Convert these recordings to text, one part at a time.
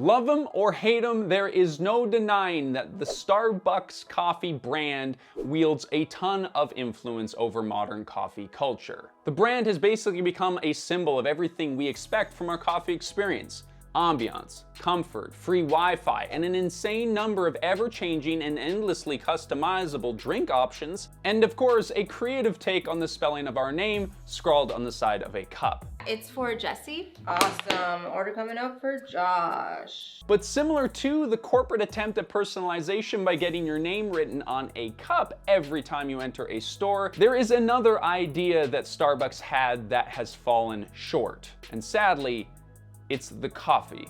Love them or hate them, there is no denying that the Starbucks coffee brand wields a ton of influence over modern coffee culture. The brand has basically become a symbol of everything we expect from our coffee experience. Ambiance, comfort, free Wi-Fi, and an insane number of ever-changing and endlessly customizable drink options, and of course, a creative take on the spelling of our name scrawled on the side of a cup. It's for Jesse. Awesome. Order coming up for Josh. But similar to the corporate attempt at personalization by getting your name written on a cup every time you enter a store, there is another idea that Starbucks had that has fallen short. And sadly, it's the coffee.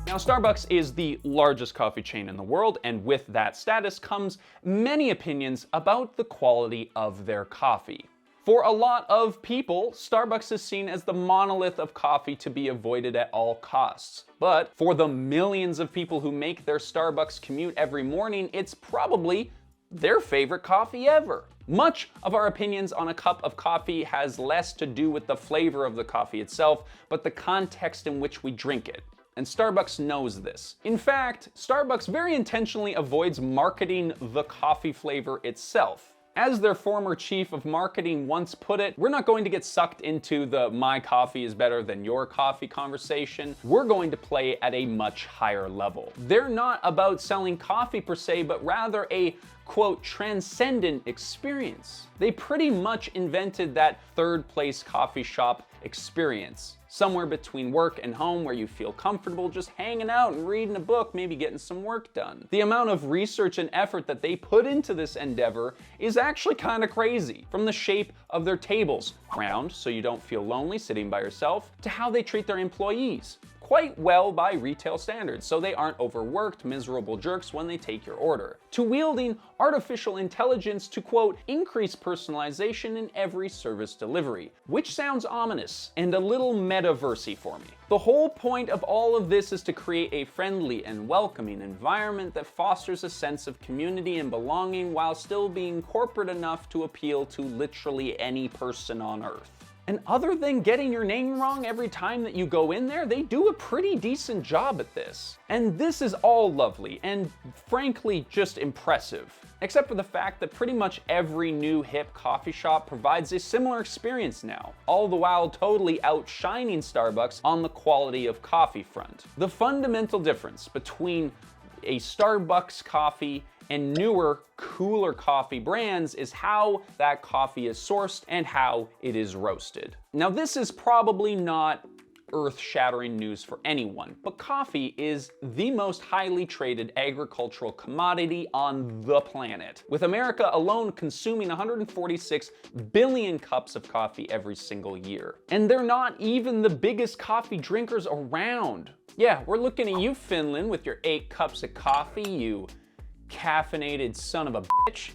Now, Starbucks is the largest coffee chain in the world, and with that status comes many opinions about the quality of their coffee. For a lot of people, Starbucks is seen as the monolith of coffee to be avoided at all costs. But for the millions of people who make their Starbucks commute every morning, it's probably their favorite coffee ever. Much of our opinions on a cup of coffee has less to do with the flavor of the coffee itself, but the context in which we drink it. And Starbucks knows this. In fact, Starbucks very intentionally avoids marketing the coffee flavor itself. As their former chief of marketing once put it, we're not going to get sucked into the "my coffee is better than your coffee" conversation. We're going to play at a much higher level. They're not about selling coffee per se, but rather a, quote, transcendent experience. They pretty much invented that third place coffee shop experience. Somewhere between work and home where you feel comfortable just hanging out and reading a book, maybe getting some work done. The amount of research and effort that they put into this endeavor is actually kind of crazy. From the shape of their tables, round so you don't feel lonely sitting by yourself, to how they treat their employees. Quite well by retail standards, so they aren't overworked, miserable jerks when they take your order. To wielding artificial intelligence to, quote, increase personalization in every service delivery, which sounds ominous and a little metaversy for me. The whole point of all of this is to create a friendly and welcoming environment that fosters a sense of community and belonging while still being corporate enough to appeal to literally any person on Earth. And other than getting your name wrong every time that you go in there, they do a pretty decent job at this. And this is all lovely and frankly just impressive. Except for the fact that pretty much every new hip coffee shop provides a similar experience now, all the while totally outshining Starbucks on the quality of coffee front. The fundamental difference between a Starbucks coffee and newer, cooler coffee brands is how that coffee is sourced and how it is roasted. Now, this is probably not earth-shattering news for anyone, but coffee is the most highly traded agricultural commodity on the planet, with America alone consuming 146 billion cups of coffee every single year. And they're not even the biggest coffee drinkers around. Yeah, we're looking at you, Finland, with your 8 cups of coffee, you caffeinated son of a bitch.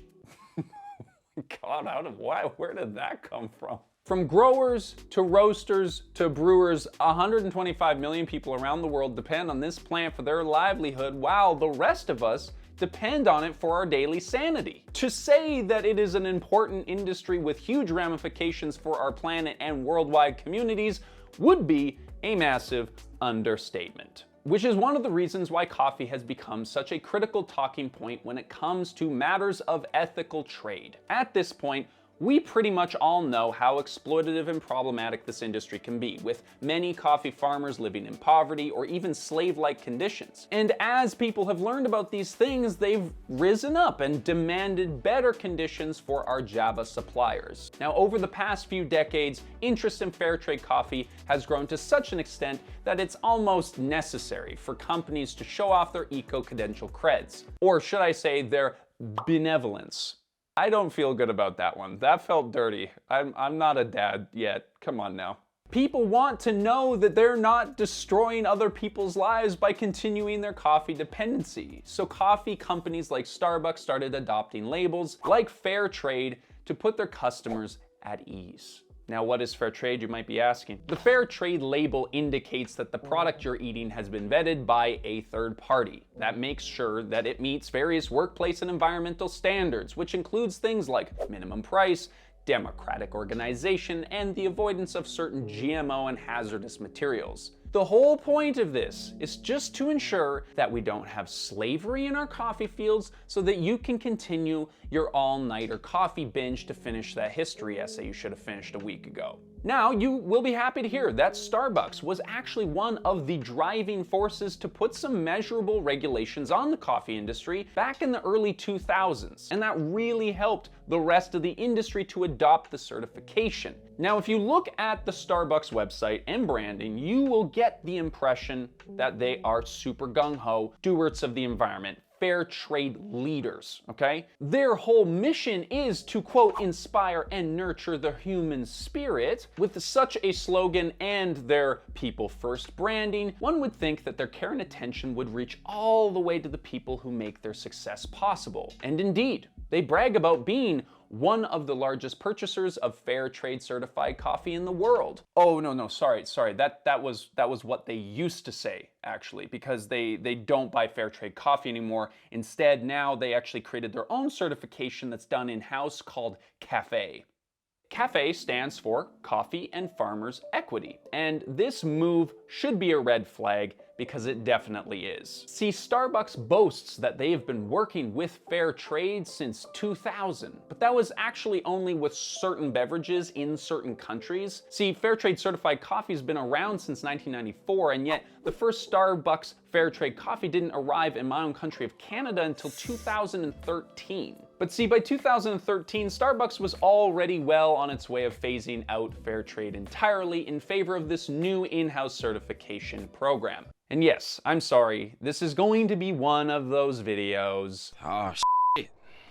God, where did that come from? From growers to roasters to brewers, 125 million people around the world depend on this plant for their livelihood, while the rest of us depend on it for our daily sanity. To say that it is an important industry with huge ramifications for our planet and worldwide communities would be a massive understatement. Which is one of the reasons why coffee has become such a critical talking point when it comes to matters of ethical trade. At this point, we pretty much all know how exploitative and problematic this industry can be, with many coffee farmers living in poverty or even slave-like conditions. And as people have learned about these things, they've risen up and demanded better conditions for our Java suppliers. Now, over the past few decades, interest in fair trade coffee has grown to such an extent that it's almost necessary for companies to show off their eco-credential creds. Or should I say, their benevolence. I don't feel good about that one. That felt dirty. I'm not a dad yet. Come on now. People want to know that they're not destroying other people's lives by continuing their coffee dependency. So coffee companies like Starbucks started adopting labels like fair trade to put their customers at ease. Now, what is fair trade, you might be asking? The fair trade label indicates that the product you're eating has been vetted by a third party. That makes sure that it meets various workplace and environmental standards, which includes things like minimum price, democratic organization, and the avoidance of certain GMO and hazardous materials. The whole point of this is just to ensure that we don't have slavery in our coffee fields so that you can continue your all-nighter coffee binge to finish that history essay you should have finished a week ago. Now, you will be happy to hear that Starbucks was actually one of the driving forces to put some measurable regulations on the coffee industry back in the early 2000s, and that really helped the rest of the industry to adopt the certification. Now, if you look at the Starbucks website and branding, you will get the impression that they are super gung-ho stewards of the environment, fair trade leaders, okay? Their whole mission is to, quote, inspire and nurture the human spirit. With such a slogan and their people first branding, one would think that their care and attention would reach all the way to the people who make their success possible. And indeed, they brag about being one of the largest purchasers of fair trade certified coffee in the world. Oh, no, sorry. That was what they used to say, actually, because they don't buy fair trade coffee anymore. Instead, now they actually created their own certification that's done in-house called CAFE. CAFE stands for Coffee and Farmers Equity, and this move should be a red flag because it definitely is. See, Starbucks boasts that they have been working with fair trade since 2000, but that was actually only with certain beverages in certain countries. See, fair trade certified coffee has been around since 1994, and yet the first Starbucks fair trade coffee didn't arrive in my own country of Canada until 2013. But see, by 2013, Starbucks was already well on its way of phasing out fair trade entirely in favor of this new in-house certification program. And yes, I'm sorry, this is going to be one of those videos. Oh, shit.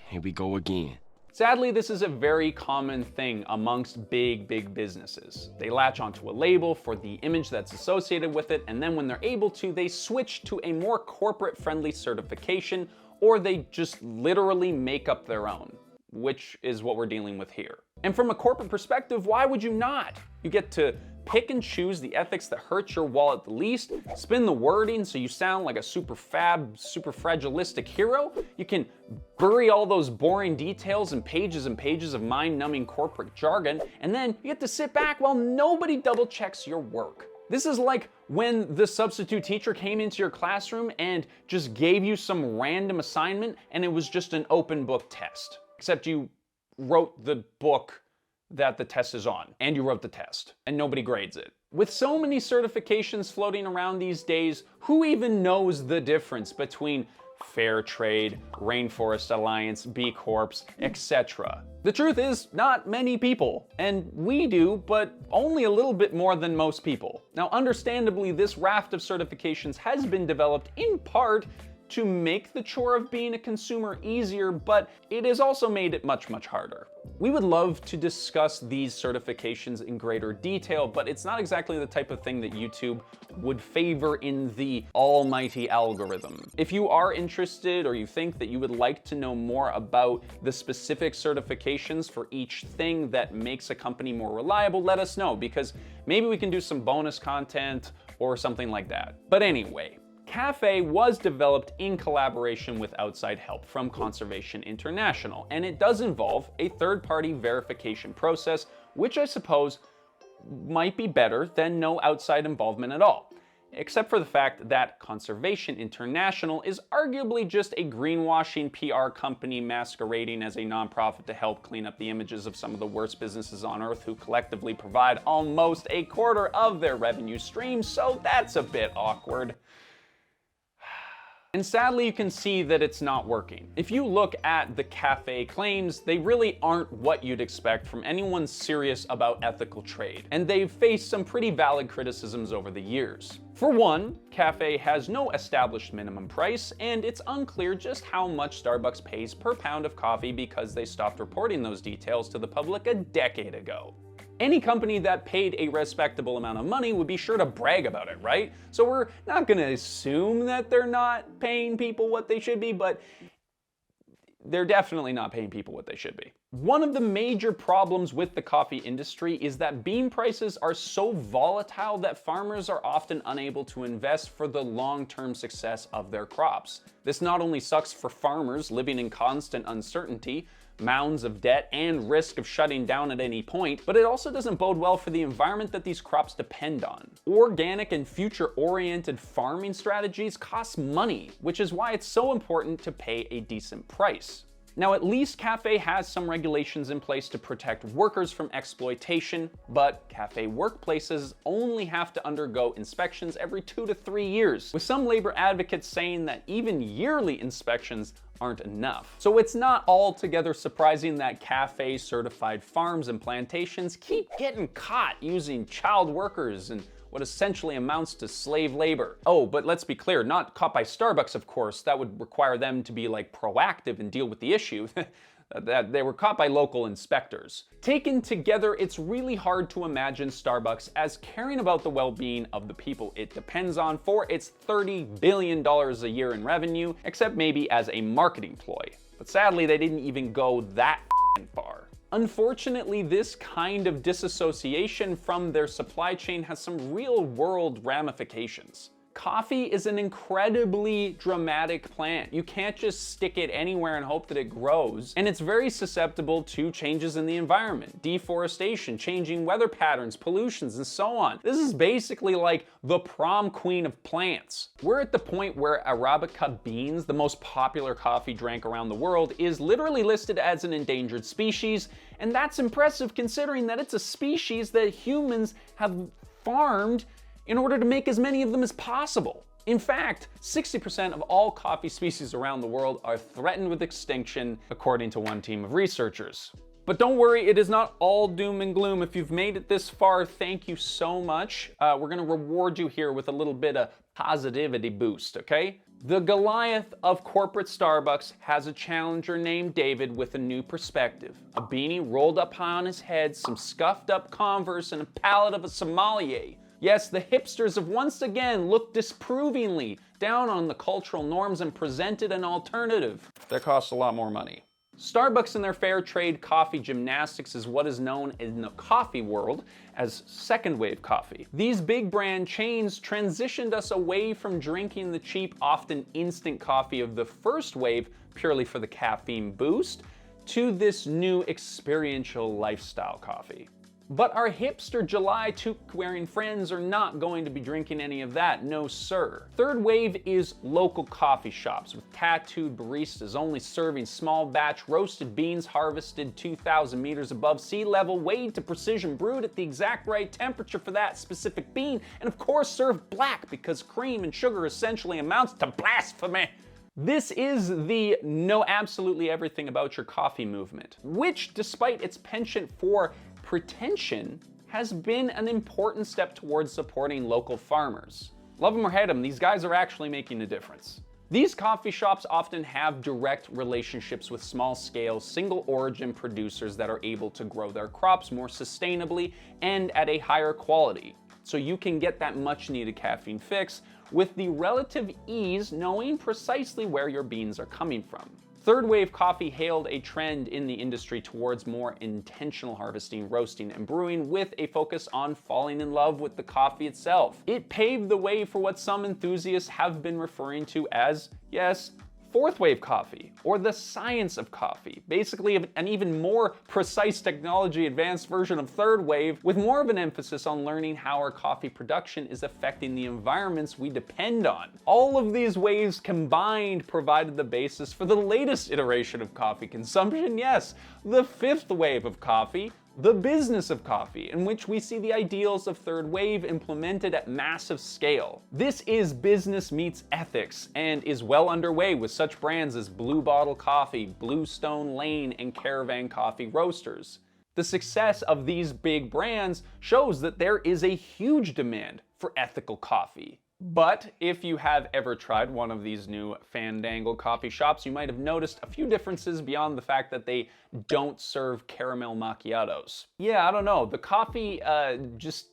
Here we go again. Sadly, this is a very common thing amongst big businesses. They latch onto a label for the image that's associated with it, and then when they're able to, they switch to a more corporate-friendly certification, or they just literally make up their own, which is what we're dealing with here. And from a corporate perspective, why would you not? You get to pick and choose the ethics that hurt your wallet the least, spin the wording so you sound like a super fragilistic hero. You can bury all those boring details and pages of mind-numbing corporate jargon, and then you get to sit back while nobody double checks your work. This is like when the substitute teacher came into your classroom and just gave you some random assignment and it was just an open book test, except you wrote the book that the test is on, and you wrote the test, and nobody grades it. With so many certifications floating around these days, who even knows the difference between fair trade, Rainforest Alliance, B Corps, etc.? The truth is, not many people, and we do, but only a little bit more than most people. Now, understandably, this raft of certifications has been developed in part to make the chore of being a consumer easier, but it has also made it much harder. We would love to discuss these certifications in greater detail, but it's not exactly the type of thing that YouTube would favor in the almighty algorithm. If you are interested or you think that you would like to know more about the specific certifications for each thing that makes a company more reliable, let us know, because maybe we can do some bonus content or something like that. But anyway, CAFE was developed in collaboration with outside help from Conservation International, and it does involve a third-party verification process, which I suppose might be better than no outside involvement at all, except for the fact that Conservation International is arguably just a greenwashing PR company masquerading as a nonprofit to help clean up the images of some of the worst businesses on earth who collectively provide almost a quarter of their revenue stream, so that's a bit awkward. And sadly, you can see that it's not working. If you look at the CAFE claims, they really aren't what you'd expect from anyone serious about ethical trade, and they've faced some pretty valid criticisms over the years. For one, CAFE has no established minimum price, and it's unclear just how much Starbucks pays per pound of coffee because they stopped reporting those details to the public a decade ago. Any company that paid a respectable amount of money would be sure to brag about it, right? So we're not gonna assume that they're not paying people what they should be, but they're definitely not paying people what they should be. One of the major problems with the coffee industry is that bean prices are so volatile that farmers are often unable to invest for the long-term success of their crops. This not only sucks for farmers living in constant uncertainty, mounds of debt and risk of shutting down at any point, but it also doesn't bode well for the environment that these crops depend on. Organic and future-oriented farming strategies cost money, which is why it's so important to pay a decent price. Now, at least Café has some regulations in place to protect workers from exploitation, but Café workplaces only have to undergo inspections every 2 to 3 years, with some labor advocates saying that even yearly inspections aren't enough. So it's not altogether surprising that Café certified farms and plantations keep getting caught using child workers and what essentially amounts to slave labor. Oh, but let's be clear, not caught by Starbucks, of course. That would require them to be like proactive and deal with the issue. That they were caught by local inspectors. Taken together, it's really hard to imagine Starbucks as caring about the well-being of the people it depends on for its $30 billion a year in revenue, except maybe as a marketing ploy. But sadly, they didn't even go that far. Unfortunately, this kind of disassociation from their supply chain has some real-world ramifications. Coffee is an incredibly dramatic plant. You can't just stick it anywhere and hope that it grows. And it's very susceptible to changes in the environment, deforestation, changing weather patterns, pollutions, and so on. This is basically like the prom queen of plants. We're at the point where Arabica beans, the most popular coffee drank around the world, is literally listed as an endangered species. And that's impressive considering that it's a species that humans have farmed in order to make as many of them as possible. In fact, 60% of all coffee species around the world are threatened with extinction, according to one team of researchers. But don't worry, it is not all doom and gloom. If you've made it this far, thank you so much. We're gonna reward you here with a little bit of positivity boost, okay? The Goliath of corporate Starbucks has a challenger named David with a new perspective. A beanie rolled up high on his head, some scuffed up Converse, and a palette of a sommelier. Yes, the hipsters have once again looked disapprovingly down on the cultural norms and presented an alternative that costs a lot more money. Starbucks and their fair trade coffee gymnastics is what is known in the coffee world as second wave coffee. These big brand chains transitioned us away from drinking the cheap, often instant coffee of the first wave purely for the caffeine boost to this new experiential lifestyle coffee. But our hipster July toque-wearing friends are not going to be drinking any of that, no sir. Third wave is local coffee shops with tattooed baristas only serving small batch roasted beans harvested 2,000 meters above sea level, weighed to precision, brewed at the exact right temperature for that specific bean, and of course served black because cream and sugar essentially amounts to blasphemy. This is the know absolutely everything about your coffee movement, which, despite its penchant for pretension, has been an important step towards supporting local farmers. Love them or hate them, these guys are actually making a difference. These coffee shops often have direct relationships with small-scale, single-origin producers that are able to grow their crops more sustainably and at a higher quality, so you can get that much-needed caffeine fix with the relative ease knowing precisely where your beans are coming from. Third wave coffee hailed a trend in the industry towards more intentional harvesting, roasting, and brewing with a focus on falling in love with the coffee itself. It paved the way for what some enthusiasts have been referring to as, yes, fourth wave coffee, or the science of coffee. Basically an even more precise technology advanced version of third wave with more of an emphasis on learning how our coffee production is affecting the environments we depend on. All of these waves combined provided the basis for the latest iteration of coffee consumption, yes, the fifth wave of coffee, the business of coffee, in which we see the ideals of third wave implemented at massive scale. This is business meets ethics and is well underway with such brands as Blue Bottle Coffee, Bluestone Lane, and Caravan Coffee Roasters. The success of these big brands shows that there is a huge demand for ethical coffee. But if you have ever tried one of these new Fandangle coffee shops, you might have noticed a few differences beyond the fact that they don't serve caramel macchiatos. Yeah, I don't know, the coffee just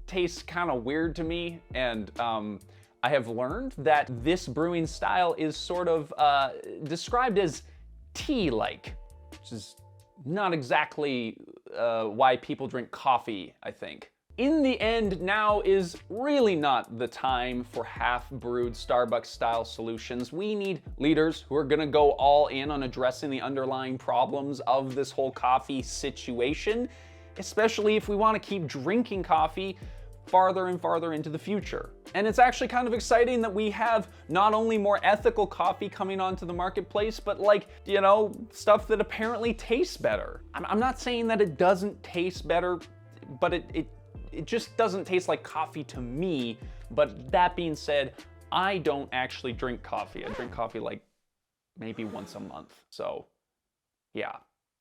tastes kind of weird to me, and I have learned that this brewing style is sort of described as tea-like, which is not exactly why people drink coffee, I think. In the end, now is really not the time for half-brewed Starbucks-style solutions. We need leaders who are gonna go all in on addressing the underlying problems of this whole coffee situation, especially if we wanna keep drinking coffee farther and farther into the future. And it's actually kind of exciting that we have not only more ethical coffee coming onto the marketplace, but like, you know, stuff that apparently tastes better. I'm not saying that it doesn't taste better, but it just doesn't taste like coffee to me. But that being said, I don't actually drink coffee. I drink coffee like maybe once a month. So yeah.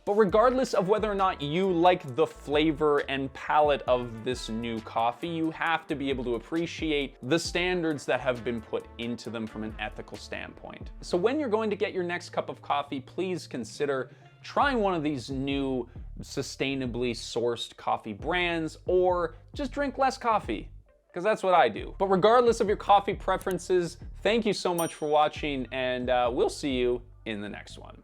But regardless of whether or not you like the flavor and palate of this new coffee, you have to be able to appreciate the standards that have been put into them from an ethical standpoint. So when you're going to get your next cup of coffee, please consider trying one of these new sustainably sourced coffee brands, or just drink less coffee, because that's what I do. But regardless of your coffee preferences, thank you so much for watching, and we'll see you in the next one.